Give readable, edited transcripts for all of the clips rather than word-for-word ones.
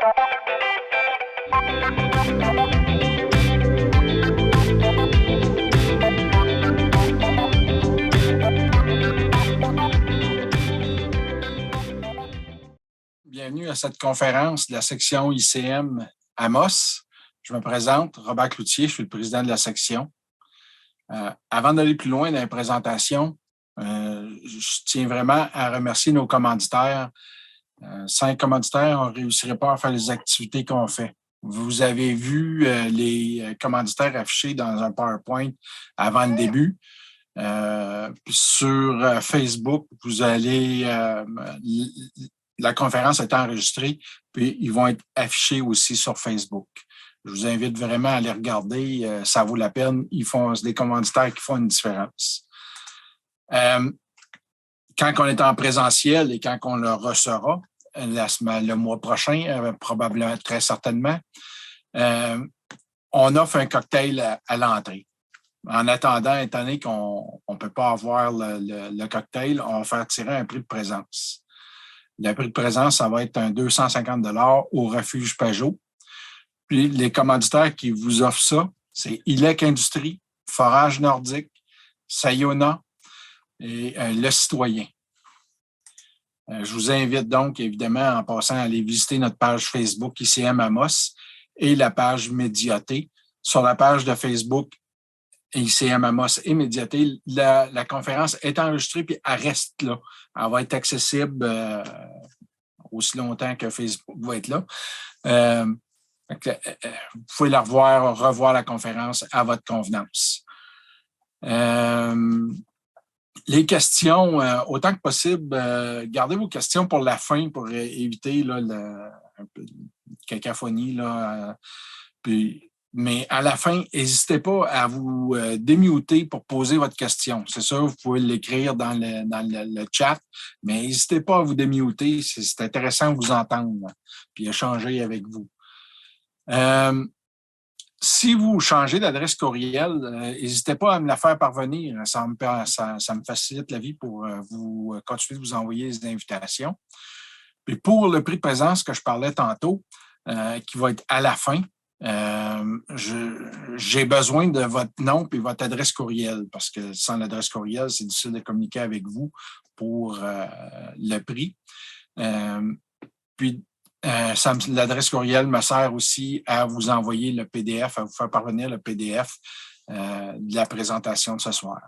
Bienvenue à cette conférence de la section ICM Amos. Je me présente, Robert Cloutier, je suis le président de la section. Avant d'aller plus loin dans la présentation, je tiens vraiment à remercier nos commanditaires. Sans commanditaires, on ne réussirait pas à faire les activités qu'on fait. Vous avez vu les commanditaires affichés dans un PowerPoint avant le début. Sur Facebook, vous allez... la conférence est enregistrée, puis ils vont être affichés aussi sur Facebook. Je vous invite vraiment à les regarder, ça vaut la peine. C'est des commanditaires qui font une différence. Quand on est en présentiel et quand on le recevra, le mois prochain, probablement, très certainement, on offre un cocktail à l'entrée. En attendant, étant donné qu'on ne peut pas avoir le cocktail, on va faire tirer un prix de présence. Le prix de présence, ça va être un 250 $ au Refuge Pajot. Puis les commanditaires qui vous offrent ça, c'est ILEC Industrie, Forage Nordique, Sayona et Le Citoyen. Je vous invite donc, évidemment, en passant à aller visiter notre page Facebook ICM Amos et la page Médiaté. Sur la page de Facebook ICM Amos et Médiaté, la conférence est enregistrée puis elle reste là. Elle va être accessible aussi longtemps que Facebook va être là. Vous pouvez la revoir la conférence à votre convenance. Les questions, autant que possible, gardez vos questions pour la fin pour éviter là, un peu de cacophonie. Là, mais à la fin, n'hésitez pas à vous démuter pour poser votre question. C'est sûr, vous pouvez l'écrire dans le chat, mais n'hésitez pas à vous démuter. C'est intéressant de vous entendre puis échanger avec vous. Si vous changez d'adresse courriel, n'hésitez pas à me la faire parvenir. Ça me facilite la vie pour vous continuer de vous envoyer les invitations. Puis pour le prix de présence que je parlais tantôt, qui va être à la fin, j'ai besoin de votre nom et votre adresse courriel parce que sans l'adresse courriel, c'est difficile de communiquer avec vous pour le prix. L'adresse courriel me sert aussi à vous envoyer le PDF, à vous faire parvenir le PDF de la présentation de ce soir.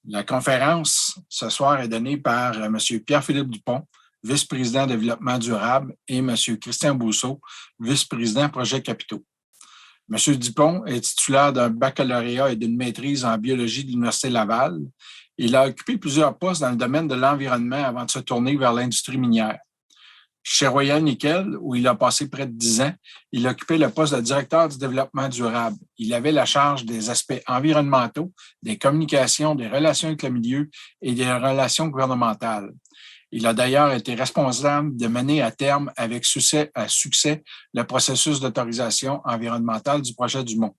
La conférence ce soir est donnée par M. Pierre-Philippe Dupont, vice-président développement durable, et M. Christian Bousseau, vice-président projet capitaux. M. Dupont est titulaire d'un baccalauréat et d'une maîtrise en biologie de l'Université Laval. Il a occupé plusieurs postes dans le domaine de l'environnement avant de se tourner vers l'industrie minière. Chez Royal Nickel, où il a passé près de 10 ans, il occupait le poste de directeur du développement durable. Il avait la charge des aspects environnementaux, des communications, des relations avec le milieu et des relations gouvernementales. Il a d'ailleurs été responsable de mener à terme avec succès le processus d'autorisation environnementale du projet du Mont.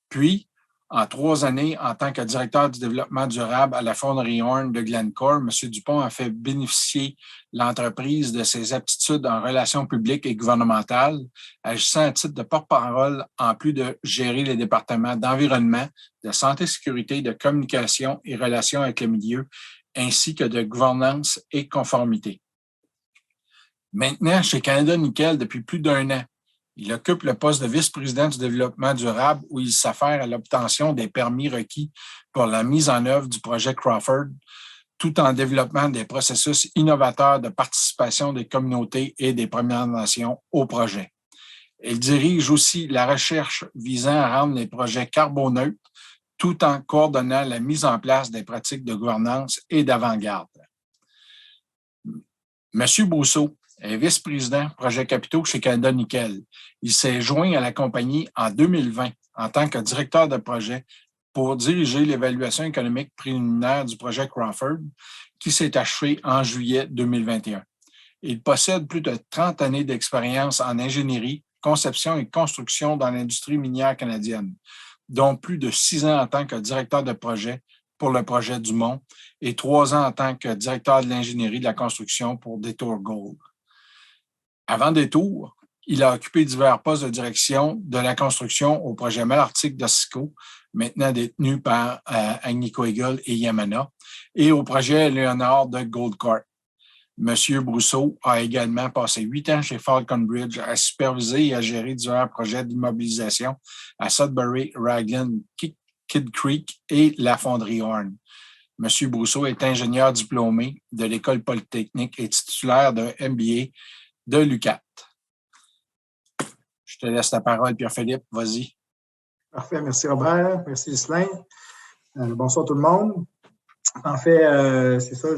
Puis, en 3 années, en tant que directeur du développement durable à la fonderie Horn de Glencore, M. Dupont a fait bénéficier l'entreprise de ses aptitudes en relations publiques et gouvernementales, agissant à titre de porte-parole en plus de gérer les départements d'environnement, de santé et sécurité, de communication et relations avec le milieu, ainsi que de gouvernance et conformité. Maintenant, chez Canada Nickel, depuis plus d'1 an, il occupe le poste de vice-président du développement durable où il s'affaire à l'obtention des permis requis pour la mise en œuvre du projet Crawford, tout en développant des processus innovateurs de participation des communautés et des Premières Nations au projet. Il dirige aussi la recherche visant à rendre les projets carboneutres tout en coordonnant la mise en place des pratiques de gouvernance et d'avant-garde. M. Bousseau est vice-président projet capitaux chez Canada Nickel. Il s'est joint à la compagnie en 2020 en tant que directeur de projet pour diriger l'évaluation économique préliminaire du projet Crawford qui s'est achevé en juillet 2021. Il possède plus de 30 années d'expérience en ingénierie, conception et construction dans l'industrie minière canadienne, dont plus de 6 ans en tant que directeur de projet pour le projet du Mont et 3 ans en tant que directeur de l'ingénierie de la construction pour Detour Gold. Avant Detour, Il a occupé divers postes de direction de la construction au projet Malartic d'Ossico, maintenant détenu par Agnico Eagle et Yamana, et au projet Léonard de Goldcorp. M. Brousseau a également passé 8 ans chez Falconbridge à superviser et à gérer divers projets d'immobilisation à Sudbury, Raglan, Kidd Creek et la fonderie Horn. M. Brousseau est ingénieur diplômé de l'École polytechnique et titulaire d'un MBA de l'UQAT. Je te laisse la parole, Pierre-Philippe. Vas-y. Parfait. Merci, Robert. Merci, Ghislain. Bonsoir tout le monde. En fait, c'est ça,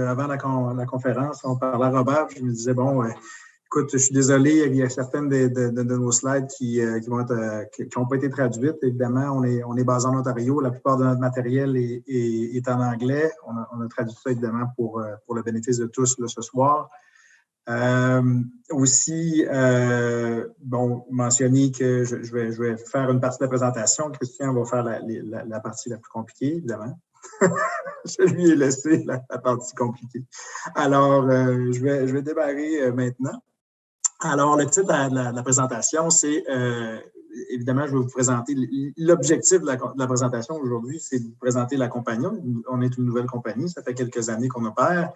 avant la conférence, on parlait à Robert, puis je me disais, bon, écoute, je suis désolé, il y a certaines de nos slides qui n'ont pas été traduites. Évidemment, on est basé en Ontario, la plupart de notre matériel est en anglais. On a traduit ça, évidemment, pour le bénéfice de tous là, ce soir. Aussi, mentionner que je vais faire une partie de la présentation. Christian va faire la partie la plus compliquée, évidemment. Je lui ai laissé la partie compliquée. Alors, je vais démarrer maintenant. Alors, le titre de la présentation, c'est, évidemment, je vais vous présenter, l'objectif de la présentation aujourd'hui, c'est de vous présenter la compagnie. On est une nouvelle compagnie, ça fait quelques années qu'on opère,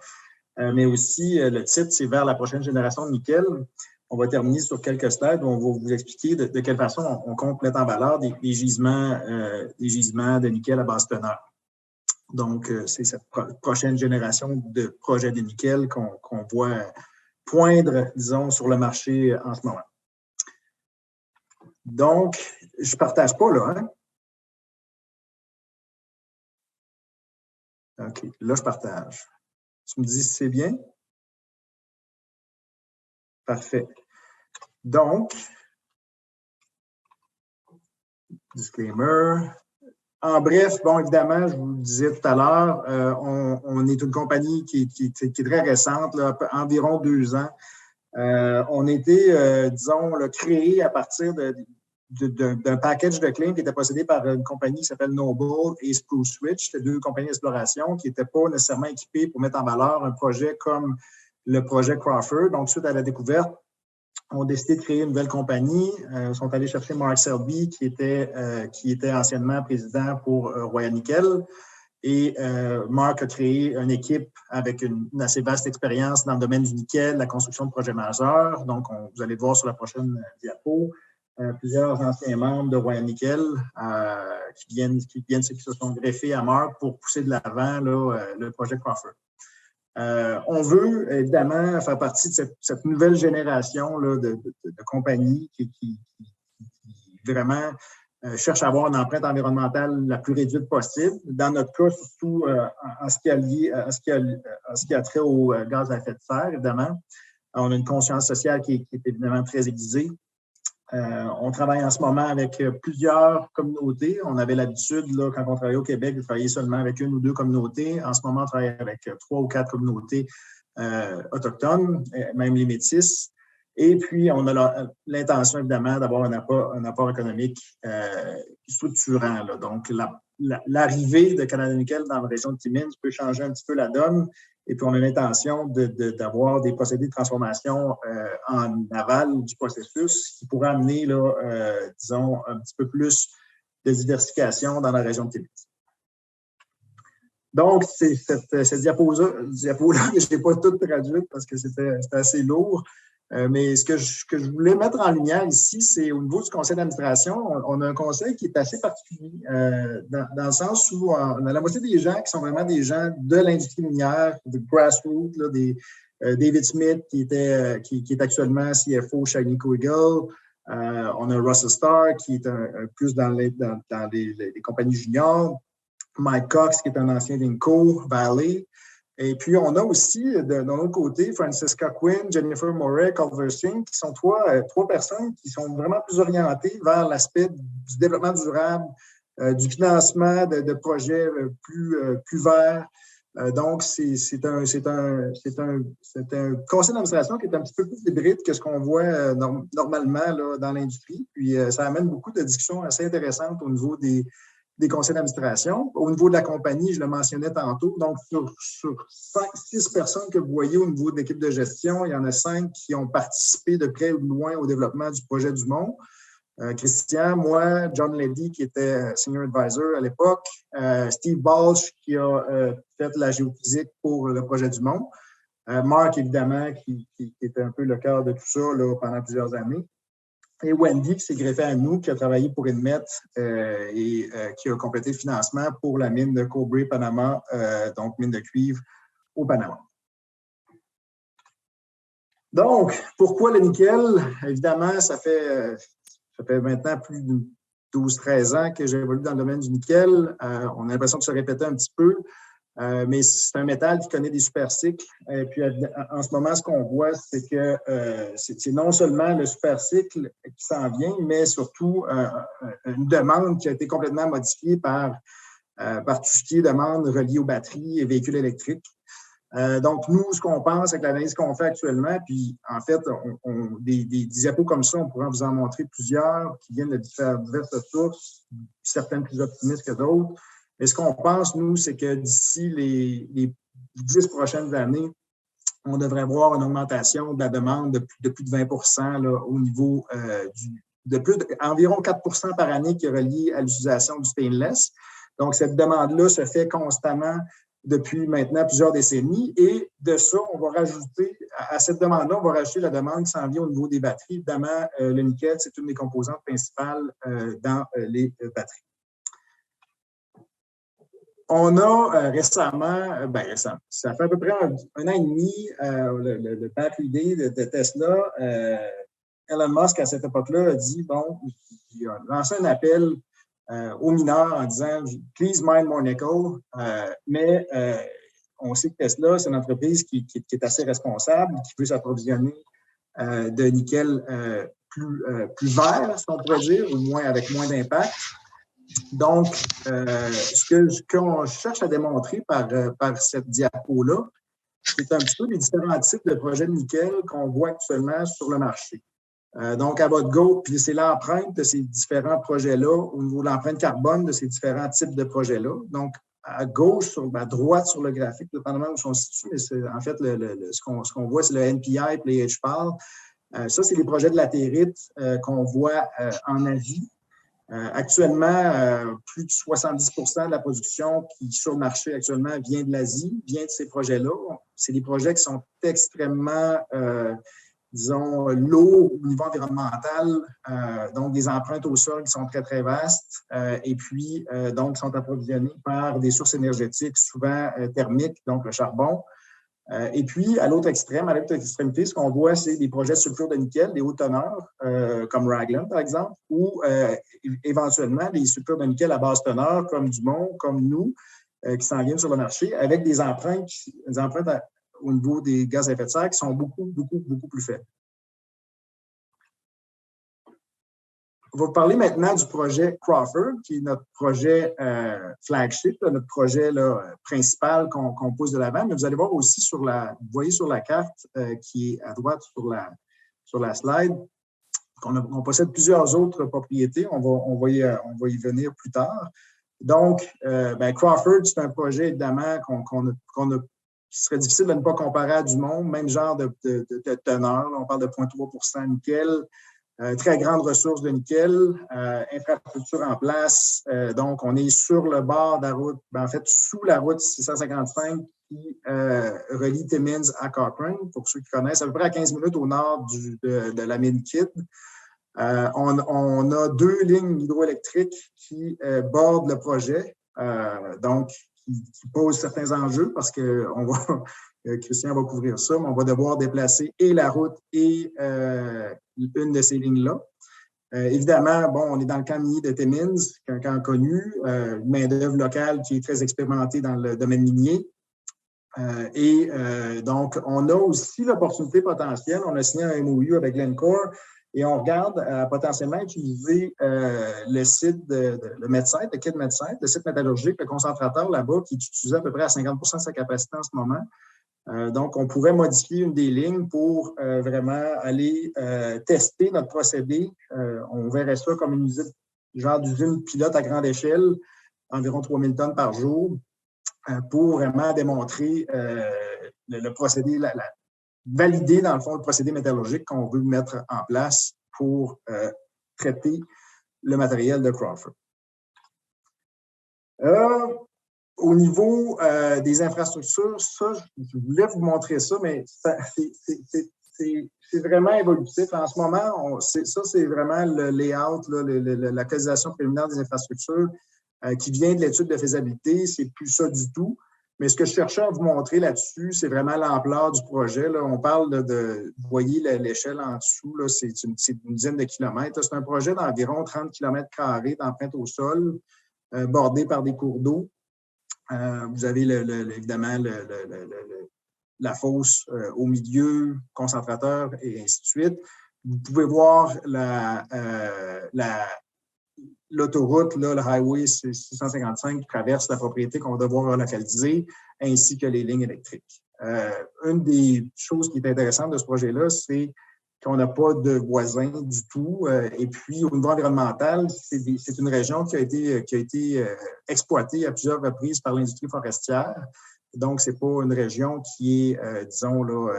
mais aussi, le titre, c'est vers la prochaine génération de nickel. On va terminer sur quelques slides où on va vous expliquer de quelle façon on compte mettre en valeur des gisements de nickel à basse teneur. Donc, c'est cette prochaine génération de projets de nickel qu'on voit poindre, disons, sur le marché en ce moment. Donc, je ne partage pas, là, hein? OK, là, je partage. Tu me dis si c'est bien? Parfait. Donc, disclaimer. En bref, bon, évidemment, je vous le disais tout à l'heure, on est une compagnie qui est très récente, là, environ 2 ans. On a été, disons, créé à partir d'un package de claims qui était possédé par une compagnie qui s'appelle Noble et Spruce Ridge. C'était 2 compagnies d'exploration qui n'étaient pas nécessairement équipées pour mettre en valeur un projet comme le projet Crawford. Donc, suite à la découverte, ont décidé de créer une nouvelle compagnie. Ils sont allés chercher Mark Selby, qui était anciennement président pour Royal Nickel. Et Mark a créé une équipe avec une assez vaste expérience dans le domaine du nickel, la construction de projets majeurs. Donc, vous allez voir sur la prochaine diapo, plusieurs anciens membres de Royal Nickel qui se sont greffés à Mark pour pousser de l'avant le projet Crawford. On veut évidemment faire partie de cette nouvelle génération là, de compagnies qui vraiment cherchent à avoir une empreinte environnementale la plus réduite possible. Dans notre cas, surtout en ce qui a trait au gaz à effet de serre, évidemment. On a une conscience sociale qui est évidemment très aiguisée. On travaille en ce moment avec plusieurs communautés. On avait l'habitude, là, quand on travaillait au Québec, de travailler seulement avec 1 ou 2 communautés. En ce moment, on travaille avec 3 ou 4 communautés autochtones, même les métis. Et puis, on a l'intention, évidemment, d'avoir un apport économique structurant. Là. Donc, l'arrivée de Canada Nickel dans la région de Timmins peut changer un petit peu la donne. Et puis, on a l'intention d'avoir des procédés de transformation en aval du processus qui pourraient amener, disons, un petit peu plus de diversification dans la région de Québec. Donc, c'est cette diapo-là que je n'ai pas toute traduite parce que c'était assez lourd. Mais ce que je voulais mettre en lumière ici, c'est au niveau du conseil d'administration, on a un conseil qui est assez particulier dans le sens où on a la moitié des gens qui sont vraiment des gens de l'industrie minière, de grassroots, là, David Smith qui est actuellement CFO chez Agnico Eagle. On a Russell Starr qui est plus dans les compagnies juniors. Mike Cox qui est un ancien d'Inco Valley. Et puis, on a aussi, de l'autre côté, Francisca Quinn, Jennifer Moret, Culver Singh, qui sont trois personnes qui sont vraiment plus orientées vers l'aspect du développement durable, du financement de projets plus verts. Donc, c'est un conseil d'administration qui est un petit peu plus hybride que ce qu'on voit normalement là, dans l'industrie. Puis, ça amène beaucoup de discussions assez intéressantes au niveau des des conseils d'administration. Au niveau de la compagnie, je le mentionnais tantôt, donc sur 6 personnes que vous voyez au niveau de l'équipe de gestion, il y en a 5 qui ont participé de près ou de loin au développement du projet Dumont. Christian, moi, John Ledy, qui était Senior Advisor à l'époque, Steve Balch, qui a fait la géophysique pour le projet Dumont, Mark, évidemment, qui était un peu le cœur de tout ça là, pendant plusieurs années, et Wendy, qui s'est greffée à nous, qui a travaillé pour Inmet et qui a complété le financement pour la mine de Cobre Panama, donc mine de cuivre au Panama. Donc, pourquoi le nickel? Évidemment, ça fait maintenant plus de 12-13 ans que j'évolue dans le domaine du nickel. On a l'impression de se répéter un petit peu, mais c'est un métal qui connaît des supercycles. Et puis, en ce moment, ce qu'on voit, c'est que c'est non seulement le supercycle qui s'en vient, mais surtout une demande qui a été complètement modifiée par tout ce qui est demande reliée aux batteries et véhicules électriques. Donc, nous, ce qu'on pense avec l'analyse qu'on fait actuellement, puis en fait, des diapos comme ça, on pourrait vous en montrer plusieurs qui viennent de diverses sources, certaines plus optimistes que d'autres. Mais ce qu'on pense, nous, c'est que d'ici les 10 prochaines années, on devrait voir une augmentation de la demande de plus de 20 là, au niveau environ 4 par année qui est relié à l'utilisation du stainless. Donc, cette demande-là se fait constamment depuis maintenant plusieurs décennies. Et de ça, on va rajouter, à cette demande-là, on va rajouter la demande qui s'en vient au niveau des batteries. Évidemment, le nickel, c'est une des composantes principales dans les batteries. On a récemment, ça fait à peu près un an et demi, le Battery Day de Tesla, Elon Musk, à cette époque-là, a dit, bon, il a lancé un appel aux mineurs en disant « Please mine more nickel », mais on sait que Tesla, c'est une entreprise qui est assez responsable, qui veut s'approvisionner de nickel plus vert, si on pourrait dire, ou moins avec moins d'impact. Donc, ce qu'on cherche à démontrer par cette diapo-là, c'est un petit peu les différents types de projets de nickel qu'on voit actuellement sur le marché. Donc, à votre gauche, puis c'est l'empreinte de ces différents projets-là, au niveau de l'empreinte carbone de ces différents types de projets-là. Donc, à gauche, à droite sur le graphique, dépendamment où ils sont situés, mais en fait, ce qu'on voit, c'est le NPI, puis les HPAL. Ça, c'est les projets de latérite qu'on voit en Asie. Actuellement, plus de 70 de la production qui est sur le marché actuellement vient de l'Asie, vient de ces projets-là. C'est des projets qui sont extrêmement, disons, lourds au niveau environnemental, donc des empreintes au sol qui sont très, très vastes, et puis, donc, qui sont approvisionnés par des sources énergétiques, souvent thermiques, donc le charbon. Et puis, à l'autre extrémité, ce qu'on voit, c'est des projets de sulfure de nickel, des hautes teneurs, comme Raglan, par exemple, ou éventuellement des sulfures de nickel à basse teneur, comme Dumont, comme nous, qui s'en viennent sur le marché, avec des empreintes au niveau des gaz à effet de serre qui sont beaucoup, beaucoup, beaucoup plus faibles. On va parler maintenant du projet Crawford, qui est notre projet flagship, notre projet principal qu'on pousse de l'avant. Mais vous allez voir aussi vous voyez sur la carte qui est à droite sur la slide, qu'on possède plusieurs autres propriétés. On va y venir plus tard. Donc, Crawford, c'est un projet évidemment qui serait difficile de ne pas comparer à Dumont, même genre de teneur. Là, on parle de 0,3 nickel. Très grande ressource de nickel, infrastructure en place. Donc, on est sur le bord de la route, en fait, sous la route 655 qui relie Timmins à Cochrane, pour ceux qui connaissent, à peu près à 15 minutes au nord de la mine Kidd. On a 2 lignes hydroélectriques qui bordent le projet, donc qui posent certains enjeux parce que Christian va couvrir ça, mais on va devoir déplacer et la route et une de ces lignes-là. Évidemment, on est dans le camp minier de Timmins, un camp connu, une main-d'œuvre locale qui est très expérimentée dans le domaine minier. Donc, on a aussi l'opportunité potentielle. On a signé un MOU avec Glencore et on regarde potentiellement utiliser le site le Medsite, le Kidd Medsite, le site métallurgique, le concentrateur là-bas, qui est utilisé à peu près à 50 de sa capacité en ce moment. Donc, on pourrait modifier une des lignes pour vraiment aller tester notre procédé. On verrait ça comme une usine, genre d'usine pilote à grande échelle environ 3000 tonnes par jour, pour vraiment démontrer le procédé, valider dans le fond le procédé métallurgique qu'on veut mettre en place pour traiter le matériel de Crawford. Au niveau des infrastructures, ça, je voulais vous montrer ça, mais c'est vraiment évolutif. En ce moment, c'est vraiment le layout, la localisation préliminaire des infrastructures qui vient de l'étude de faisabilité. C'est plus ça du tout. Mais ce que je cherchais à vous montrer là-dessus, c'est vraiment l'ampleur du projet. Là. On parle vous voyez l'échelle en dessous, c'est une dizaine de kilomètres. C'est un projet d'environ 30 km² d'empreinte au sol, bordé par des cours d'eau. Vous avez évidemment la fosse au milieu, concentrateur et ainsi de suite. Vous pouvez voir l'autoroute, le highway 655 qui traverse la propriété qu'on va devoir relocaliser, ainsi que les lignes électriques. Une des choses qui est intéressante de ce projet-là, c'est qu'on n'a pas de voisins du tout. Et puis, au niveau environnemental, c'est une région qui a été exploitée à plusieurs reprises par l'industrie forestière. Donc, ce n'est pas une région qui est, disons, là,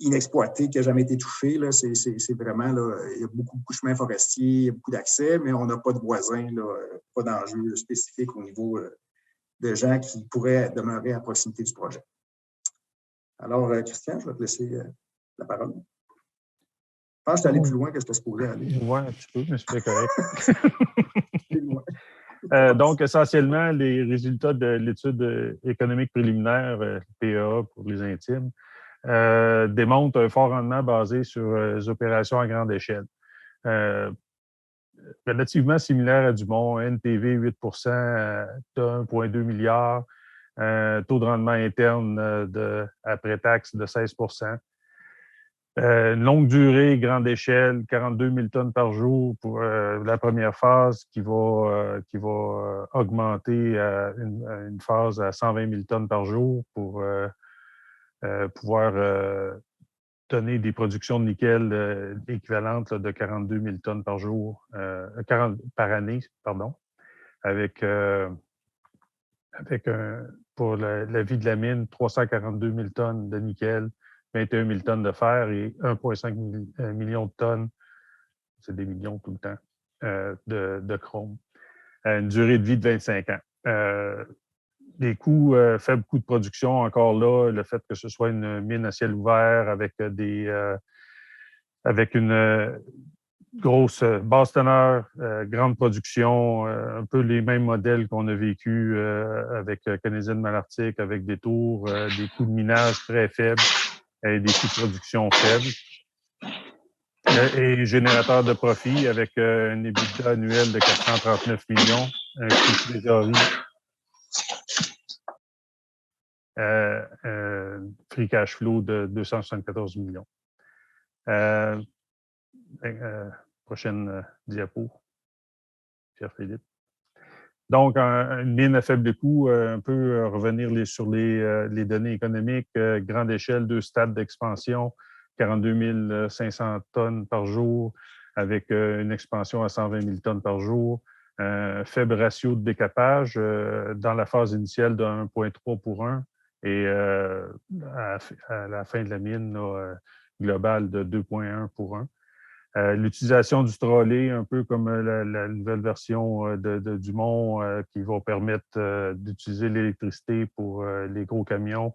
inexploitée, qui n'a jamais été touchée. Là. C'est vraiment, là, il y a beaucoup de chemins forestiers, il y a beaucoup d'accès, mais on n'a pas de voisins, là, pas d'enjeux spécifiques au niveau de gens qui pourraient demeurer à proximité du projet. Alors, Christian, je vais te laisser la parole. Je pense que je suis allé plus loin que je t'ai supposé aller. Oui, un petit peu, mais c'est correct. Donc, essentiellement, les résultats de l'étude économique préliminaire, PEA pour les intimes, démontrent un fort rendement basé sur les opérations à grande échelle. Relativement similaire à Dumont, NPV 8 de 1,2 milliard, taux de rendement interne après taxe de 16 une longue durée, grande échelle, 42 000 tonnes par jour pour la première phase qui va augmenter à une phase à 120 000 tonnes par jour pour pouvoir donner des productions de nickel équivalentes là, de 42 000 tonnes par jour, par année, pardon, avec pour la vie de la mine, 342 000 tonnes de nickel, 21 000 tonnes de fer et 1,5 million de tonnes, c'est des millions tout le temps, de chrome. Une durée de vie de 25 ans. Les coûts, faibles coûts de production, encore là, le fait que ce soit une mine à ciel ouvert avec avec une grosse basse teneur, grande production, un peu les mêmes modèles qu'on a vécu avec Canadian Malartic, avec des tours, des coûts de minage très faibles et des coûts de production faibles. Et générateur de profit avec un EBITDA annuel de 439 millions, un coût de trésorerie, free cash flow de 274 millions. Prochaine diapo, Pierre-Philippe. Donc, une mine à faible coût, un peu revenir sur les données économiques, grande échelle, 2 stades d'expansion, 42 500 tonnes par jour, avec une expansion à 120 000 tonnes par jour, faible ratio de décapage dans la phase initiale de 1,3 pour 1 et à la fin de la mine globale de 2,1 pour 1. L'utilisation du trolley, un peu comme la nouvelle version de Dumont qui va permettre d'utiliser l'électricité pour les gros camions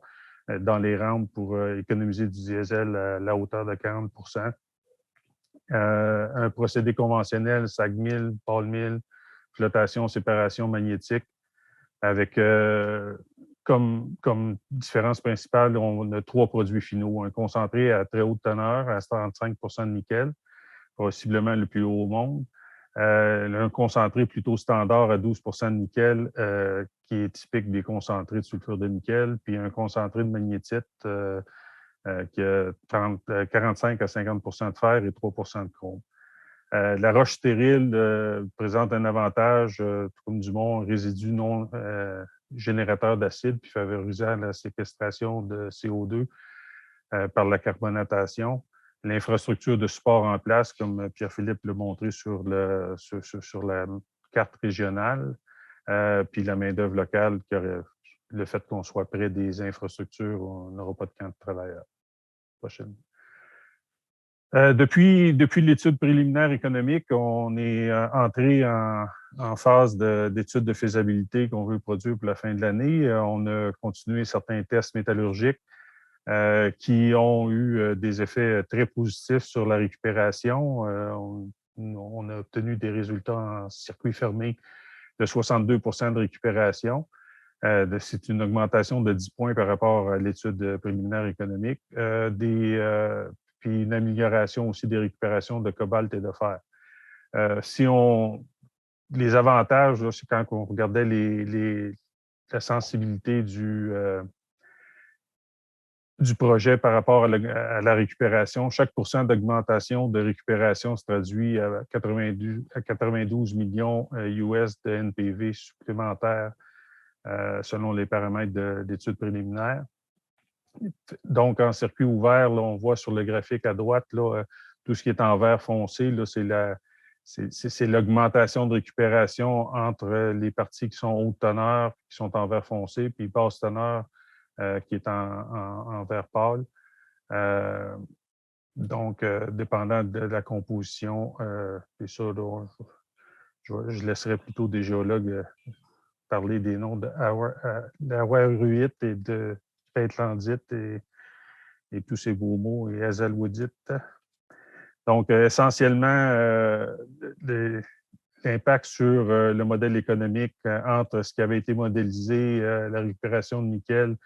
dans les rampes pour économiser du diesel à la hauteur de 40 un procédé conventionnel, SAG mill, ball mill, flotation, séparation magnétique, avec comme différence principale, on a 3 produits finaux. Un concentré à très haute teneur, à 35 de nickel, possiblement le plus haut au monde. Un concentré plutôt standard à 12 de nickel, qui est typique des concentrés de sulfure de nickel, puis un concentré de magnétite qui a 45 à 50 de fer et 3 de chrome. La roche stérile présente un avantage, comme Dumont, un résidu non générateur d'acide, puis favorisant la séquestration de CO2 par la carbonatation. L'infrastructure de support en place, comme Pierre-Philippe l'a montré sur la carte régionale, puis la main-d'œuvre locale, le fait qu'on soit près des infrastructures, on n'aura pas de camp de travailleurs prochainement. Depuis l'étude préliminaire économique, on est entré en phase d'étude de faisabilité qu'on veut produire pour la fin de l'année. On a continué certains tests métallurgiques qui ont eu des effets très positifs sur la récupération. On a obtenu des résultats en circuit fermé de 62 de récupération. C'est une augmentation de 10 points par rapport à l'étude préliminaire économique. Puis une amélioration aussi des récupérations de cobalt et de fer. Les avantages, c'est quand on regardait la sensibilité du projet par rapport à la récupération. Chaque % d'augmentation de récupération se traduit à 92 millions US de NPV supplémentaires selon les paramètres d'études préliminaires. Donc, en circuit ouvert, là, on voit sur le graphique à droite, là, tout ce qui est en vert foncé, c'est l'augmentation de récupération entre les parties qui sont haute teneur, qui sont en vert foncé, puis basse teneur, qui est en vert pâle. Donc, dépendant de la composition, et ça, là, je laisserai plutôt des géologues parler des noms d'Awaruite et de pétlandite et tous ces beaux mots, et azalwoodite. Donc, essentiellement, l'impact sur le modèle économique entre ce qui avait été modélisé, la récupération de nickel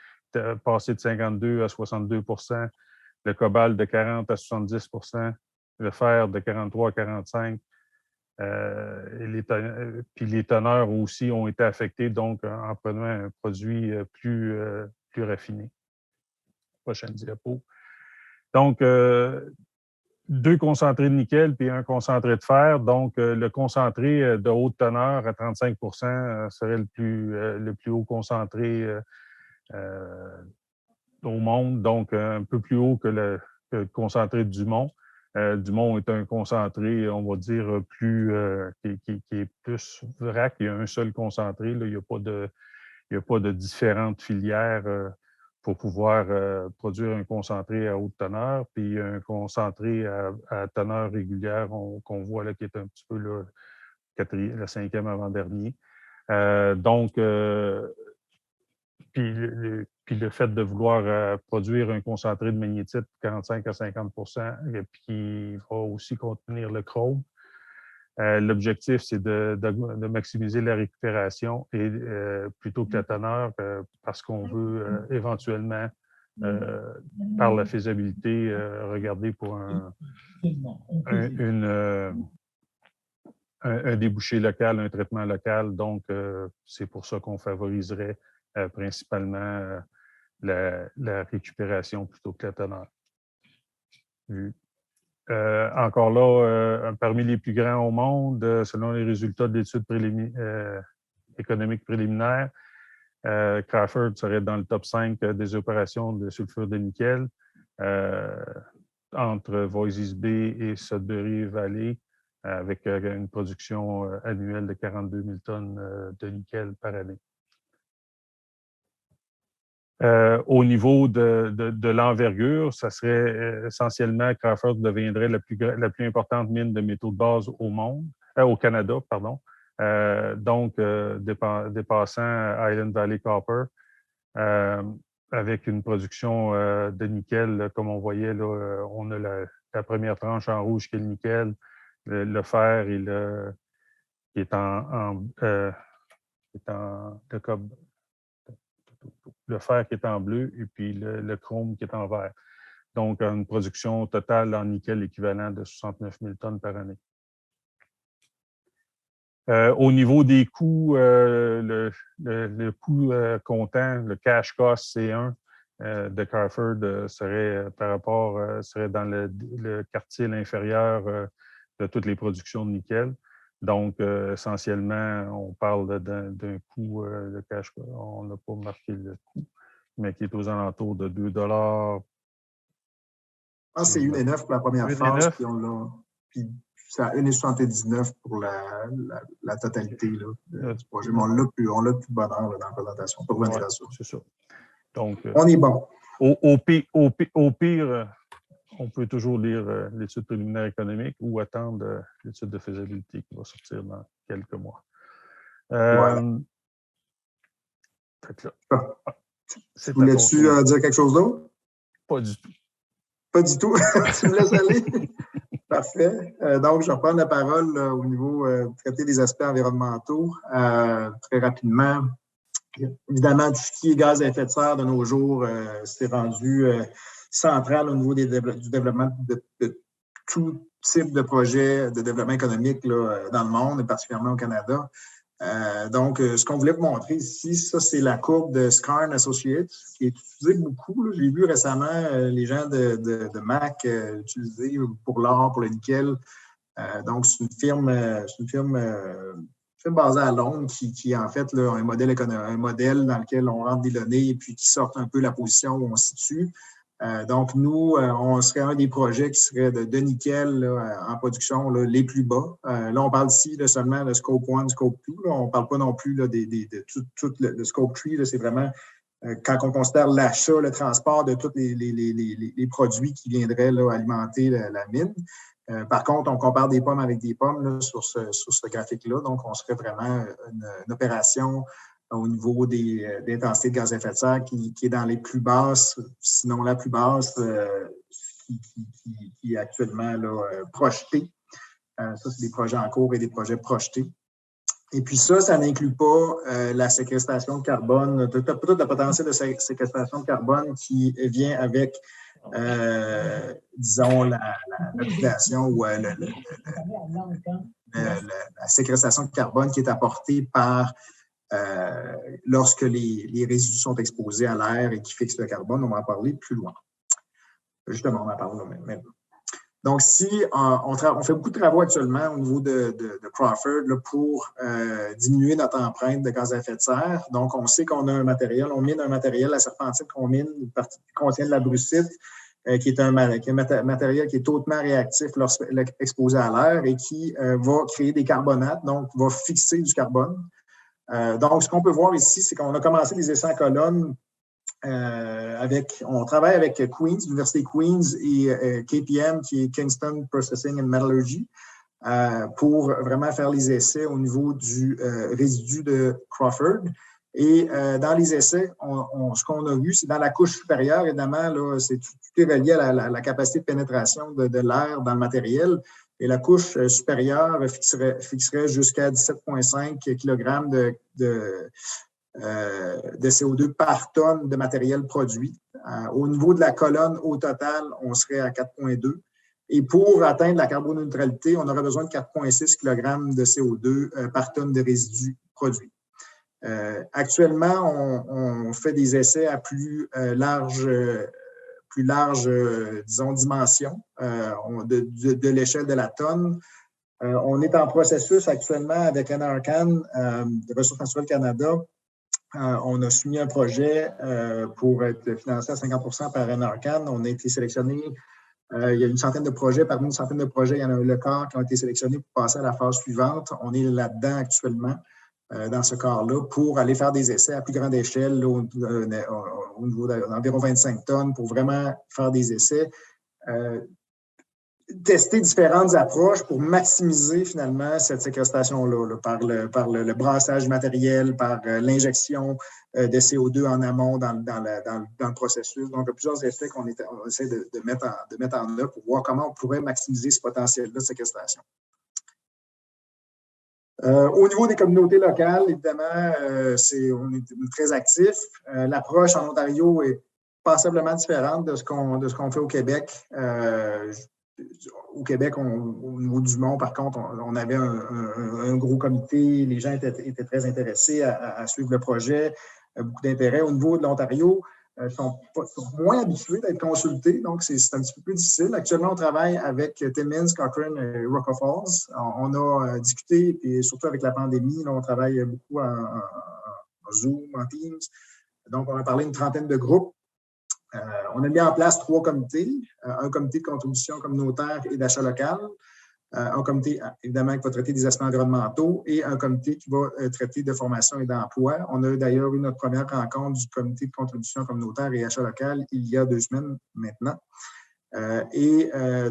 passé de 52 à 62 %, le cobalt de 40 à 70 %, le fer de 43 à 45 puis les teneurs aussi ont été affectés, donc en prenant un produit plus raffiné. Prochaine diapo. Donc, 2 concentrés de nickel puis un concentré de fer. Donc, le concentré de haute teneur à 35 serait le plus haut concentré au monde, donc un peu plus haut que le concentré de Dumont. Dumont est un concentré, on va dire, qui est plus vrac. Il y a un seul concentré. Là. Il n'y a pas de différentes filières pour pouvoir produire un concentré à haute teneur, puis un concentré à teneur régulière qu'on voit là, qui est un petit peu le 5e avant-dernier. Puis le fait de vouloir produire un concentré de magnétite 45 à 50 et puis qui va aussi contenir le chrome. L'objectif, c'est de maximiser la récupération et plutôt que la teneur parce qu'on veut éventuellement, par la faisabilité, regarder pour un débouché local, un traitement local. Donc, c'est pour ça qu'on favoriserait principalement la récupération plutôt que la teneur. Encore là, parmi les plus grands au monde, selon les résultats de l'étude économique préliminaire, Crawford serait dans le top 5 des opérations de sulfure de nickel entre Voisey's Bay et Sudbury Valley, avec une production annuelle de 42 000 tonnes de nickel par année. Au niveau de l'envergure, ça serait essentiellement Crawford deviendrait la plus importante mine de métaux de base au Canada, pardon. Donc, dépassant Island Valley Copper, avec une production de nickel, comme on voyait, là, on a la première tranche en rouge qui est le nickel, le fer et qui est le fer qui est en bleu et puis le chrome qui est en vert. Donc, une production totale en nickel équivalent de 69 000 tonnes par année. Au niveau des coûts, le coût comptant, le cash cost C1 de Crawford serait dans le quartile inférieur de toutes les productions de nickel. Donc, essentiellement, on parle d'un coût, le cash, on n'a pas marqué le coût, mais qui est aux alentours de 2 $. Je pense que c'est 1,9 pour la première phase, puis c'est à 1,79 pour la totalité là, du projet. Mais on l'a plus de bonheur là, dans la présentation. Pour revenir à ça. C'est ça. Donc, on est bon. Au pire, on peut toujours lire l'étude préliminaire économique ou attendre l'étude de faisabilité qui va sortir dans quelques mois. Voilà. Voulais-tu dire quelque chose d'autre? Pas du tout. Pas du tout? Tu me laisses aller? Parfait. Donc, je reprends la parole au niveau traiter des aspects environnementaux très rapidement. Évidemment, tout ce qui est gaz à effet de serre de nos jours, c'est rendu central au niveau du développement de tout type de projet de développement économique là, dans le monde, et particulièrement au Canada. Donc, ce qu'on voulait vous montrer ici, ça, c'est la courbe de Skarn Associates, qui est utilisée beaucoup. J'ai vu récemment les gens de MAC utiliser pour l'or, pour le nickel. Donc, c'est une firme basée à Londres qui en fait, là, a un modèle dans lequel on rentre des données et puis qui sort un peu la position où on se situe. Donc, nous, on serait un des projets qui serait de nickel là, en production là, les plus bas. Là, on parle ici là, seulement de Scope 1, Scope 2. Là. On ne parle pas non plus là, de tout le Scope 3. C'est vraiment quand on considère l'achat, le transport de tous les produits qui viendraient là, alimenter la mine. Par contre, on compare des pommes avec des pommes là, sur ce graphique-là. Donc, on serait vraiment une opération au niveau d'intensité de gaz à effet de serre qui est dans les plus basses, sinon la plus basse, qui est actuellement là, projetée. Ça, c'est des projets en cours et des projets projetés. Et puis ça n'inclut pas la séquestration de carbone, tout le potentiel de séquestration de carbone qui vient avec, disons, l'oxydation ou la séquestration de carbone qui est apportée par lorsque les résidus sont exposés à l'air et qui fixent le carbone. On va en parler plus loin. Justement, on va en parler maintenant. Donc, si on fait beaucoup de travaux actuellement au niveau de Crawford là, pour diminuer notre empreinte de gaz à effet de serre. Donc, on sait qu'on a un matériel, on mine un matériel, la serpentine qu'on mine, une partie qui contient de la brucite, qui est un matériel qui est hautement réactif lorsqu'exposé à l'air et qui va créer des carbonates, donc va fixer du carbone. Donc, ce qu'on peut voir ici, c'est qu'on a commencé les essais en colonne. On travaille avec Queen's, l'Université Queen's et KPM, qui est Kingston Processing and Metallurgy, pour vraiment faire les essais au niveau du résidu de Crawford. Et dans les essais, ce qu'on a vu, c'est dans la couche supérieure, évidemment, là, tout est relié à la capacité de pénétration de l'air dans le matériel. Et la couche supérieure fixerait jusqu'à 17,5 kg de CO2 par tonne de matériel produit. Au niveau de la colonne, au total, on serait à 4,2. Et pour atteindre la carboneutralité, on aurait besoin de 4,6 kg de CO2 par tonne de résidus produits. Actuellement, on fait des essais à plus large, disons, dimension de l'échelle de la tonne. On est en processus actuellement avec NRCan, Ressources naturelles Canada. On a soumis un projet pour être financé à 50 % par NRCan. On a été sélectionné. Il y a une centaine de projets. Parmi une centaine de projets, il y en a le quart qui ont été sélectionnés pour passer à la phase suivante. On est là-dedans actuellement, dans ce quart-là, pour aller faire des essais à plus grande échelle, là, au niveau d'environ 25 tonnes, pour vraiment faire des essais. Tester différentes approches pour maximiser finalement cette séquestration-là, là, par le brassage matériel, par l'injection de CO2 en amont dans le processus. Donc, il y a plusieurs essais qu'on essaie de mettre en œuvre pour voir comment on pourrait maximiser ce potentiel-là de séquestration. Au niveau des communautés locales, évidemment, on est très actifs. L'approche en Ontario est passablement différente de ce qu'on fait au Québec. Au Québec, au niveau du Mont, par contre, on avait un gros comité. Les gens étaient très intéressés à suivre le projet, beaucoup d'intérêt. Au niveau de l'Ontario, ils sont moins habitués d'être consultés, donc c'est un petit peu plus difficile. Actuellement, on travaille avec Timmins, Cochrane et Rock of Falls. On a discuté, et surtout avec la pandémie, là, on travaille beaucoup en Zoom, en Teams. Donc, on a parlé d'une trentaine de groupes. On a mis en place 3 comités, un comité de contribution communautaire et d'achat local, un comité, évidemment, qui va traiter des aspects environnementaux et un comité qui va traiter de formation et d'emploi. On a d'ailleurs eu notre première rencontre du comité de contribution communautaire et achat local il y a 2 semaines maintenant.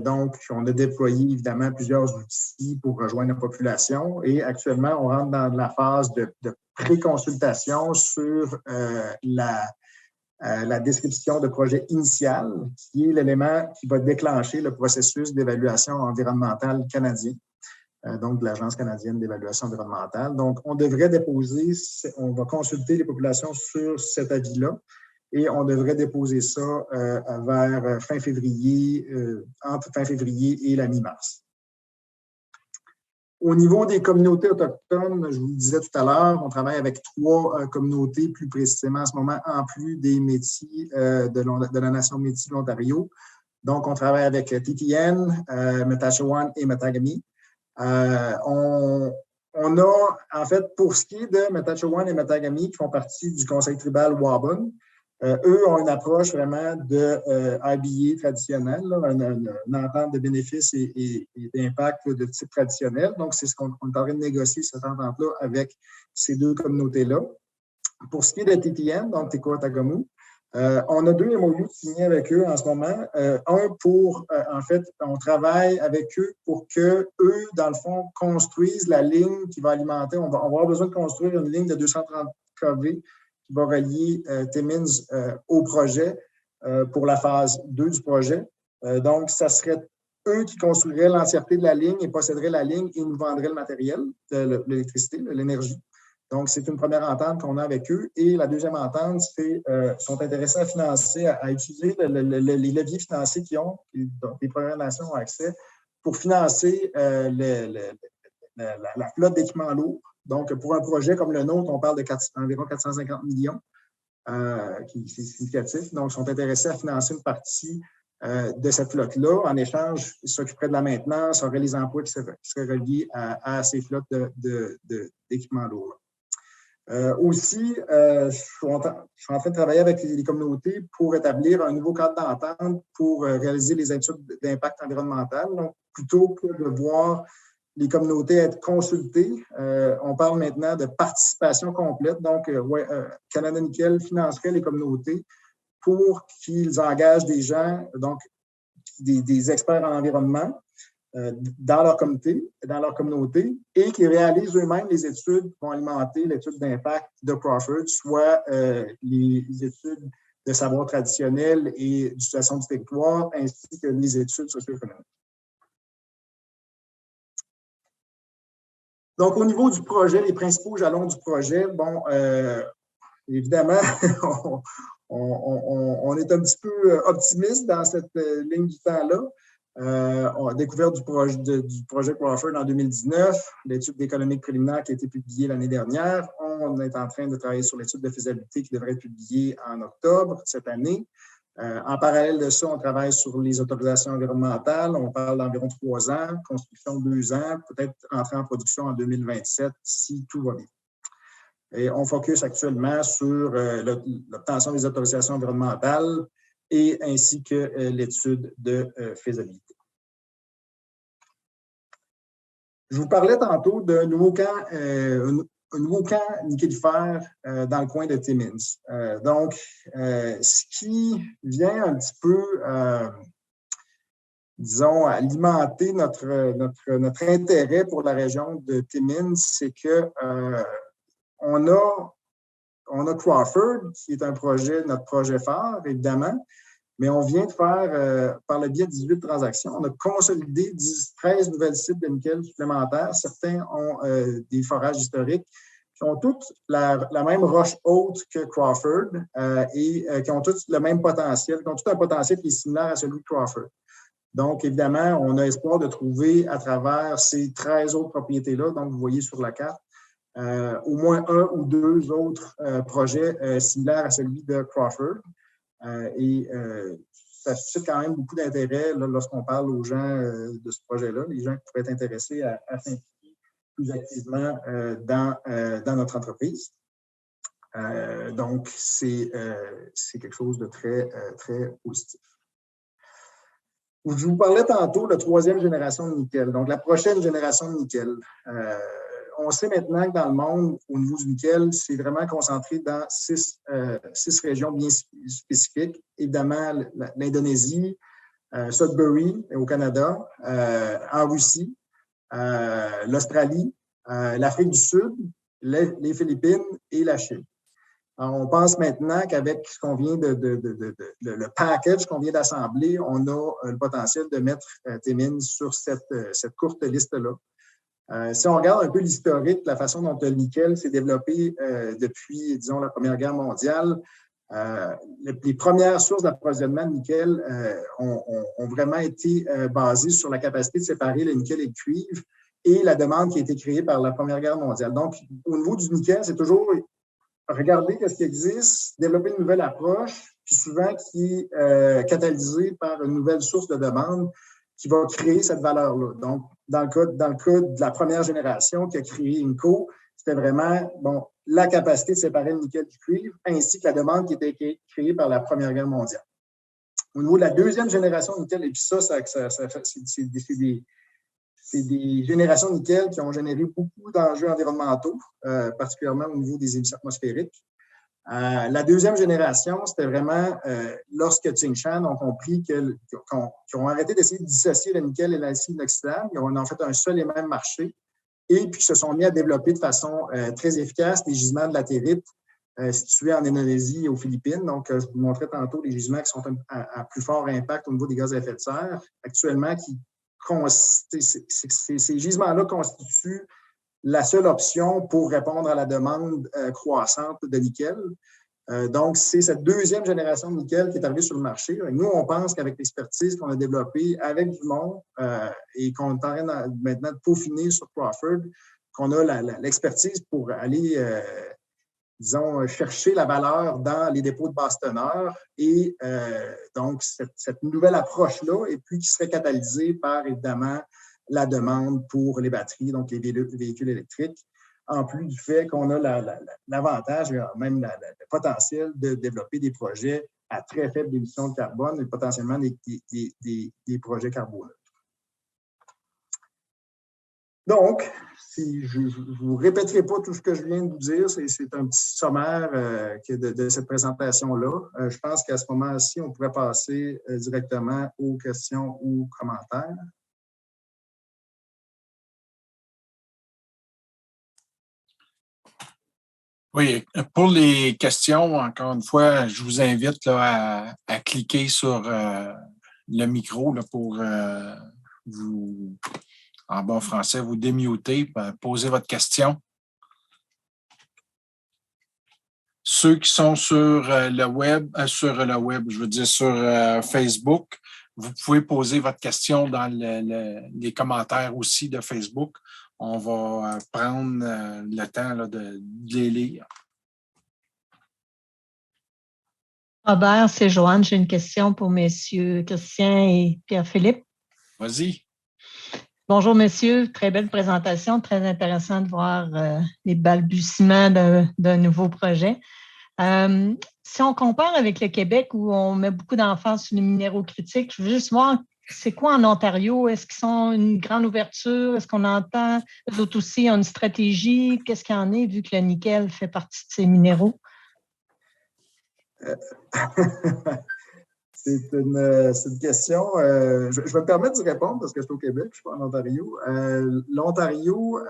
Donc, on a déployé évidemment plusieurs outils pour rejoindre la population et actuellement, on rentre dans la phase de pré-consultation sur la description de projet initial, qui est l'élément qui va déclencher le processus d'évaluation environnementale canadien, donc de l'Agence canadienne d'évaluation environnementale. Donc, on devrait déposer, on va consulter les populations sur cet avis-là et on devrait déposer ça vers fin février, entre fin février et la mi-mars. Au niveau des communautés autochtones, je vous le disais tout à l'heure, on travaille avec 3 communautés plus précisément en ce moment, en plus des Métis de la nation Métis de l'Ontario. Donc, on travaille avec TTN, Metachewan et Matagami. On a, en fait, pour ce qui est de Metachewan et Matagami, qui font partie du conseil tribal Wabun, eux ont une approche vraiment de IBA traditionnelle, une entente de bénéfices et d'impact de type traditionnel. Donc, c'est ce qu'on est en train de négocier, cette entente-là, avec ces 2 communautés-là. Pour ce qui est de TTN, donc Técoatagamu, on a 2 MOU signés avec eux en ce moment. Un pour, en fait, on travaille avec eux pour qu'eux, dans le fond, construisent la ligne qui va alimenter. On va avoir besoin de construire une ligne de 230 kV qui va relier Timmins au projet pour la phase 2 du projet. Donc, ça serait eux qui construiraient l'entièreté de la ligne et posséderaient la ligne et nous vendraient le matériel, l'électricité, l'énergie. Donc, c'est une première entente qu'on a avec eux. Et la deuxième entente, c'est sont intéressés à financer, à utiliser les leviers financiers qu'ils ont, dont les Premières Nations ont accès, pour financer la flotte d'équipements lourds. Donc, pour un projet comme le nôtre, on parle de environ 450 millions, qui est significatif. Donc, ils sont intéressés à financer une partie de cette flotte-là. En échange, ils s'occuperaient de la maintenance, auraient les emplois qui seraient reliés à ces flottes d'équipements lourds. Aussi, je suis en train de travailler avec les communautés pour établir un nouveau cadre d'entente pour réaliser les études d'impact environnemental. Donc, plutôt que de voir les communautés être consultées, on parle maintenant de participation complète. Donc, Canada Nickel financerait les communautés pour qu'ils engagent des gens, donc des experts en environnement, dans leur communauté, et qui réalisent eux-mêmes les études qui vont alimenter l'étude d'impact de Crawford, soit les études de savoir traditionnel et d'utilisation du territoire, ainsi que les études socio-économiques. Donc, au niveau du projet, les principaux jalons du projet, bon, évidemment, on est un petit peu optimiste dans cette ligne du temps-là. On a découvert du projet Crawford en 2019, l'étude d'économie préliminaire qui a été publiée l'année dernière. On est en train de travailler sur l'étude de faisabilité qui devrait être publiée en octobre cette année. En parallèle de ça, on travaille sur les autorisations environnementales. On parle d'environ 3 ans, construction 2 ans, peut-être entrer en production en 2027 si tout va bien. Et on focus actuellement sur l'obtention des autorisations environnementales et ainsi que l'étude de faisabilité. Je vous parlais tantôt d'un nouveau camp, nickelifère dans le coin de Timmins. Donc, ce qui vient un petit peu, disons, alimenter notre intérêt pour la région de Timmins, c'est que on a Crawford, qui est notre projet phare, évidemment, mais on vient de faire, par le biais de 18 transactions, on a consolidé 13 nouvelles sites de nickel supplémentaires. Certains ont des forages historiques qui ont toutes la même roche haute que Crawford et qui ont tous le même potentiel, qui ont tout un potentiel qui est similaire à celui de Crawford. Donc, évidemment, on a espoir de trouver à travers ces 13 autres propriétés-là, donc vous voyez sur la carte, au moins 1 ou 2 autres projets similaires à celui de Crawford. Ça suscite quand même beaucoup d'intérêt lorsqu'on parle aux gens de ce projet-là, les gens qui pourraient être intéressés à s'impliquer plus activement dans notre entreprise. Donc, c'est quelque chose de très, très positif. Je vous parlais tantôt de la 3e génération de nickel, donc la prochaine génération de nickel. On sait maintenant que dans le monde, au niveau du nickel, c'est vraiment concentré dans 6 régions bien spécifiques. Évidemment, l'Indonésie, Sudbury au Canada, en Russie, l'Australie, l'Afrique du Sud, les Philippines et la Chine. Alors, on pense maintenant qu'avec ce qu'on vient le package qu'on vient d'assembler, on a le potentiel de mettre Timmins sur cette courte liste-là. Si on regarde un peu l'historique, la façon dont le nickel s'est développé depuis, disons, la Première Guerre mondiale, les premières sources d'approvisionnement de nickel ont vraiment été basées sur la capacité de séparer le nickel et le cuivre et la demande qui a été créée par la Première Guerre mondiale. Donc, au niveau du nickel, c'est toujours regarder ce qui existe, développer une nouvelle approche, puis souvent qui est catalysée par une nouvelle source de demande qui va créer cette valeur-là. Donc, dans le cas de la première génération qui a créé Inco, c'était vraiment la capacité de séparer le nickel du cuivre, ainsi que la demande qui était créée par la Première Guerre mondiale. Au niveau de la 2e génération de nickel, et puis c'est des générations de nickel qui ont généré beaucoup d'enjeux environnementaux, particulièrement au niveau des émissions atmosphériques. La 2e génération, c'était vraiment lorsque Tsingshan ont compris qu'ils ont arrêté d'essayer de dissocier le nickel et l'acier inoxydable. Ils ont en fait un seul et même marché et puis se sont mis à développer de façon très efficace des gisements de latérite situés en Indonésie et aux Philippines. Donc, je vous montrais tantôt les gisements qui sont à plus fort impact au niveau des gaz à effet de serre. Actuellement, ces gisements-là constituent la seule option pour répondre à la demande croissante de nickel. Donc, c'est cette 2e génération de nickel qui est arrivée sur le marché. Nous, on pense qu'avec l'expertise qu'on a développée avec Dumont et qu'on est en train maintenant de peaufiner sur Crawford, qu'on a l'expertise pour aller, disons, chercher la valeur dans les dépôts de basse teneur et donc cette nouvelle approche-là, et puis qui serait catalysée par, évidemment, la demande pour les batteries, donc les véhicules électriques, en plus du fait qu'on a l'avantage, même le potentiel de développer des projets à très faible émission de carbone et potentiellement des projets carboneux. Donc, je ne vous répéterai pas tout ce que je viens de vous dire, c'est un petit sommaire de cette présentation-là. Je pense qu'à ce moment-ci, on pourrait passer directement aux questions ou commentaires. Oui, pour les questions, encore une fois, je vous invite là, à cliquer sur le micro là, pour vous, en bon français, vous démuter, poser votre question. Ceux qui sont sur le web, je veux dire sur Facebook, vous pouvez poser votre question dans les commentaires aussi de Facebook. On va prendre le temps là, de les lire. Robert, c'est Joanne. J'ai une question pour messieurs Christian et Pierre-Philippe. Vas-y. Bonjour, messieurs. Très belle présentation. Très intéressant de voir les balbutiements d'un nouveau projet. Si on compare avec le Québec, où on met beaucoup d'emphase sur les minéraux critiques, je veux juste voir c'est quoi en Ontario? Est-ce qu'ils sont une grande ouverture? Est-ce qu'on entend eux autres aussi ont une stratégie? Qu'est-ce qu'il y en est, vu que le nickel fait partie de ces minéraux? C'est une question. Je vais me permettre de répondre parce que je suis au Québec, je ne suis pas en Ontario. L'Ontario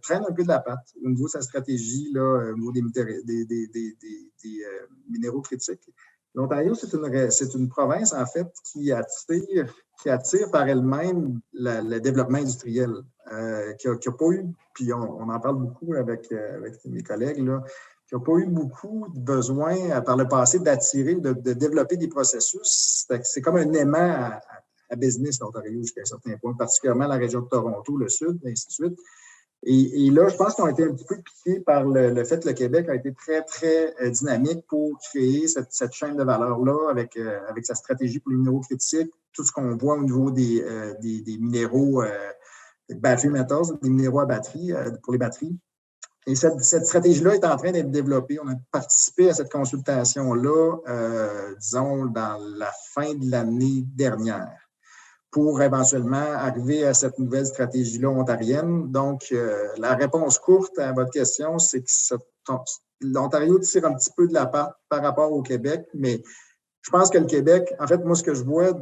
traîne un peu de la patte au niveau de sa stratégie, là, au niveau des minéraux critiques. L'Ontario, c'est une province, en fait, qui attire par elle-même le développement industriel, qui n'a pas eu, puis on en parle beaucoup avec mes collègues, là, qui n'a pas eu beaucoup de besoin par le passé d'attirer, de développer des processus. C'est comme un aimant à business, l'Ontario, jusqu'à un certain point, particulièrement la région de Toronto, le sud, et ainsi de suite. Et là, je pense qu'ils ont été un petit peu piqués par le fait que le Québec a été très, très dynamique pour créer cette chaîne de valeur-là avec sa stratégie pour les minéraux critiques, tout ce qu'on voit au niveau des minéraux, battery metals, des minéraux à batterie, pour les batteries. Et cette stratégie-là est en train d'être développée. On a participé à cette consultation-là, disons, dans la fin de l'année dernière. pour éventuellement arriver à cette nouvelle stratégie-là ontarienne. Donc, la réponse courte à votre question, c'est que l'Ontario tire un petit peu de la patte par rapport au Québec, mais je pense que le Québec, en fait, moi, ce que je vois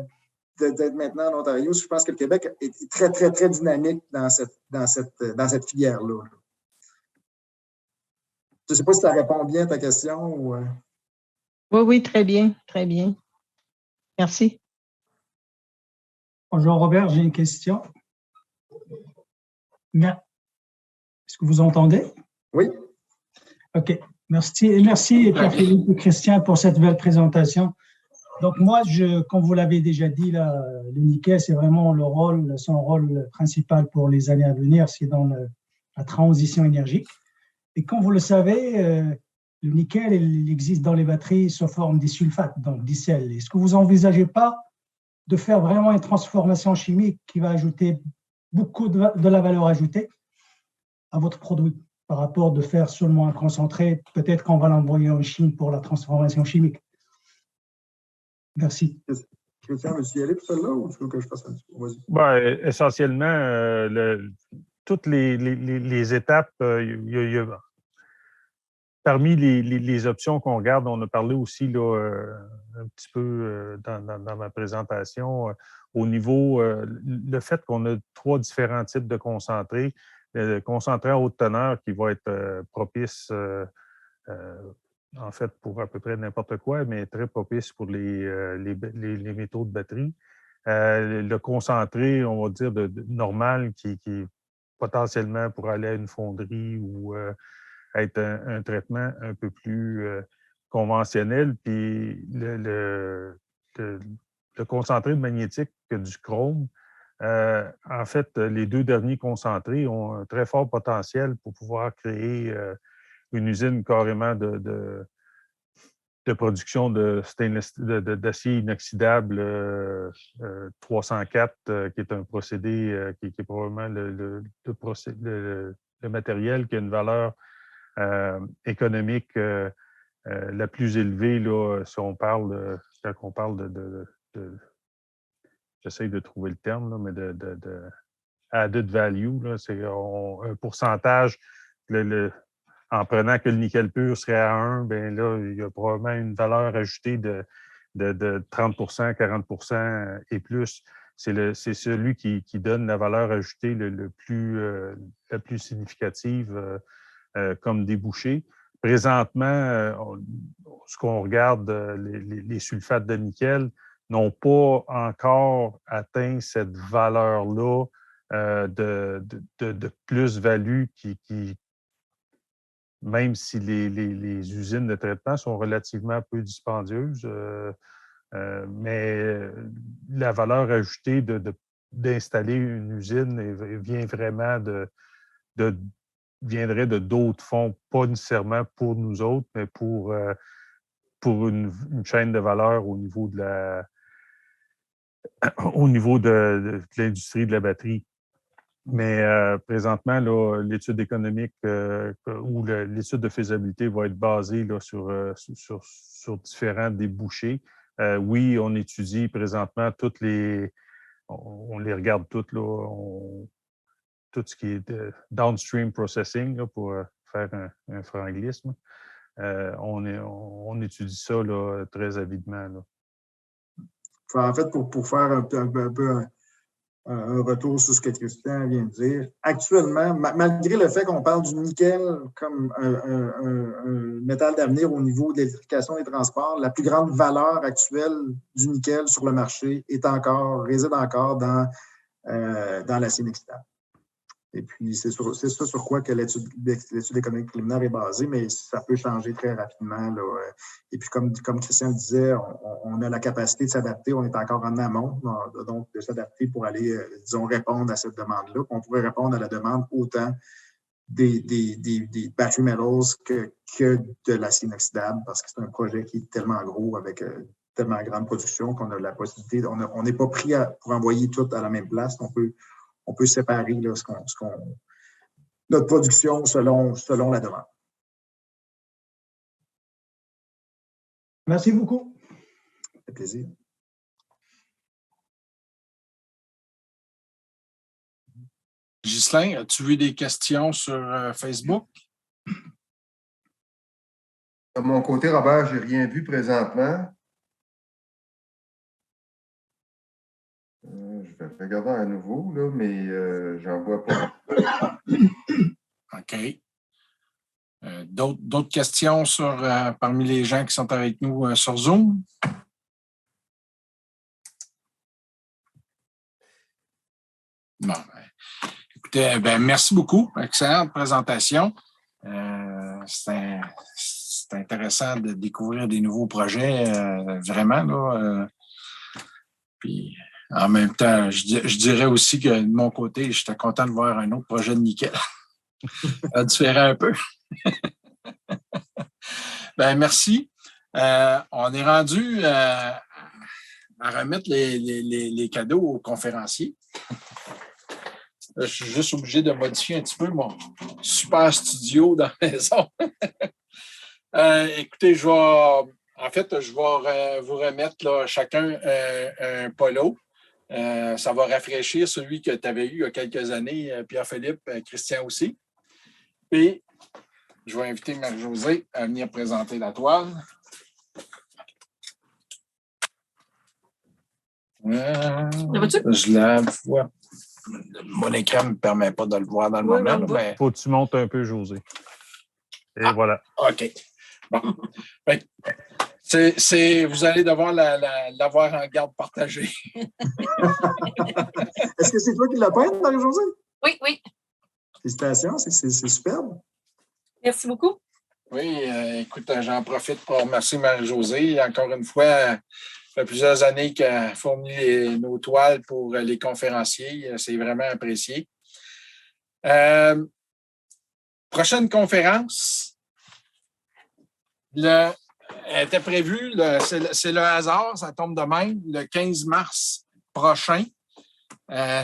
d'être maintenant en Ontario, je pense que le Québec est très, très, très dynamique dans cette filière-là. Je ne sais pas si ça répond bien à ta question. Ou... Oui, oui, très bien, très bien. Merci. Bonjour Robert, j'ai une question. Est-ce que vous entendez? Oui. OK. Merci Pierre-Philippe et Christian pour cette belle présentation. Donc moi, comme vous l'avez déjà dit, là, le nickel, c'est vraiment son rôle principal pour les années à venir, c'est dans la transition énergique. Et comme vous le savez, le nickel, il existe dans les batteries sous forme des sulfates, donc des sels. Est-ce que vous n'envisagez pas de faire vraiment une transformation chimique qui va ajouter beaucoup de la valeur ajoutée à votre produit par rapport de faire seulement un concentré? Peut-être qu'on va l'envoyer en Chine pour la transformation chimique. Merci. Christian, veux-tu y aller pour celle-là ou tu veux que je fasse un petit peu? Ben, essentiellement, toutes les étapes, parmi les options qu'on regarde, on a parlé aussi là, un petit peu dans ma présentation, au niveau, le fait qu'on a 3 différents types de concentrés. Concentré à haute teneur qui va être propice, en fait, pour à peu près n'importe quoi, mais très propice pour les métaux de batterie. Le concentré, on va dire, normal, qui potentiellement pour aller à une fonderie ou être un traitement un peu plus conventionnel. Puis le concentré de magnétique du chrome, en fait, les 2 derniers concentrés ont un très fort potentiel pour pouvoir créer une usine carrément de production d'acier inoxydable 304, qui est un procédé qui est probablement le matériel qui a une valeur économique la plus élevée, là, si on parle, quand on parle j'essaie de trouver le terme, là, mais de added value, là, c'est un pourcentage, en prenant que le nickel pur serait à 1, bien là, il y a probablement une valeur ajoutée de 30 40 et plus. C'est celui qui donne la valeur ajoutée la plus significative comme débouché. Présentement, ce qu'on regarde, les sulfates de nickel n'ont pas encore atteint cette valeur-là de plus-value qui, même si les usines de traitement sont relativement peu dispendieuses, mais la valeur ajoutée d'installer une usine vient vraiment viendrait de d'autres fonds, pas nécessairement pour nous autres, mais pour une chaîne de valeur au niveau de l'industrie de la batterie. Mais présentement, l'étude économique ou l'étude de faisabilité va être basée là, sur différents débouchés. Oui, on étudie présentement on les regarde toutes, là, tout ce qui est downstream processing, là, pour faire un franglisme. On étudie ça là, très avidement. Là. En fait, pour faire un peu un retour sur ce que Christian vient de dire, actuellement, malgré le fait qu'on parle du nickel comme un métal d'avenir au niveau de l'électrification des transports, la plus grande valeur actuelle du nickel sur le marché réside encore dans l'acier inoxydable. Et puis, c'est ça sur quoi que l'étude économique préliminaire est basée, mais ça peut changer très rapidement. Là. Et puis, comme Christian le disait, on a la capacité de s'adapter. On est encore en amont, donc de s'adapter pour aller, disons, répondre à cette demande-là. On pourrait répondre à la demande autant des battery metals que de l'acier inoxydable, parce que c'est un projet qui est tellement gros, avec tellement grande production qu'on a la possibilité. On n'est pas pris pour envoyer tout à la même place. On peut séparer là, notre production selon la demande. Merci beaucoup. Ça fait plaisir. Ghislain, as-tu vu des questions sur Facebook? De mon côté, Robert, je n'ai rien vu présentement. Je vais regarder à nouveau, là, mais j'en vois pas. OK. D'autres questions parmi les gens qui sont avec nous sur Zoom? Bon, écoutez, merci beaucoup. Excellente présentation. C'est intéressant de découvrir des nouveaux projets, vraiment. Là, puis, en même temps, je dirais aussi que de mon côté, j'étais content de voir un autre projet de nickel. Ça différait un peu. Merci. On est rendu à remettre les cadeaux aux conférenciers. Je suis juste obligé de modifier un petit peu mon super studio dans la maison. Écoutez, je vais vous remettre là, chacun un polo. Ça va rafraîchir celui que tu avais eu il y a quelques années, Pierre-Philippe, Christian aussi. Puis, je vais inviter Marie-Josée à venir présenter la toile. Je la vois. Mon écran ne me permet pas de le voir dans le moment. Mais... Faut que tu montes un peu, José. Et voilà. OK. Bon. Vous allez devoir l'avoir en garde partagée. Est-ce que c'est toi qui l'as peint, Marie-Josée? Oui, oui. Félicitations, c'est superbe. Merci beaucoup. Oui, écoute, j'en profite pour remercier Marie-Josée. Encore une fois, ça fait plusieurs années qu'elle fournit nos toiles pour les conférenciers. C'est vraiment apprécié. Prochaine conférence, elle était prévue, c'est le hasard, ça tombe de même, le 15 mars prochain.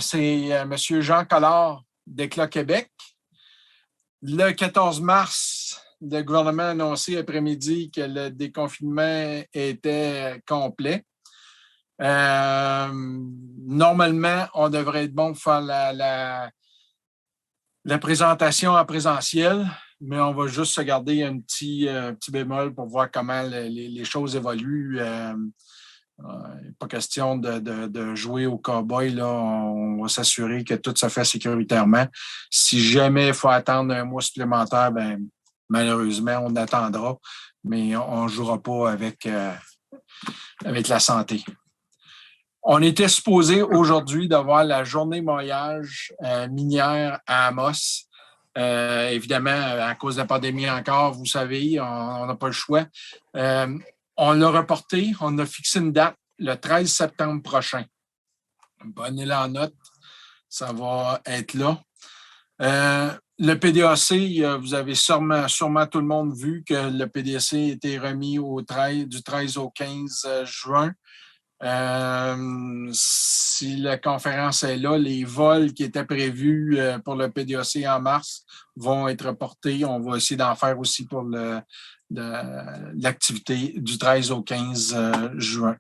C'est M. Jean Collard d'Éclat Québec. Le 14 mars, le gouvernement a annoncé après-midi que le déconfinement était complet. Normalement, on devrait être bon pour faire la présentation en présentiel, mais on va juste se garder un petit bémol pour voir comment les choses évoluent. Pas question de jouer au cow-boy. Là. On va s'assurer que tout se fait sécuritairement. Si jamais il faut attendre un mois supplémentaire, malheureusement, on attendra, mais on ne jouera pas avec la santé. On était supposé aujourd'hui d'avoir la journée maillage minière à Amos. Évidemment, à cause de la pandémie encore, vous savez, on n'a pas le choix. On l'a reporté, on a fixé une date le 13 septembre prochain. Prenez-le en note, ça va être là. Le PDAC, vous avez sûrement tout le monde vu que le PDAC a été remis du 13 au 15 juin. Si la conférence est là, les vols qui étaient prévus pour le PDAC en mars vont être reportés. On va essayer d'en faire aussi pour l'activité du 13 au 15 juin.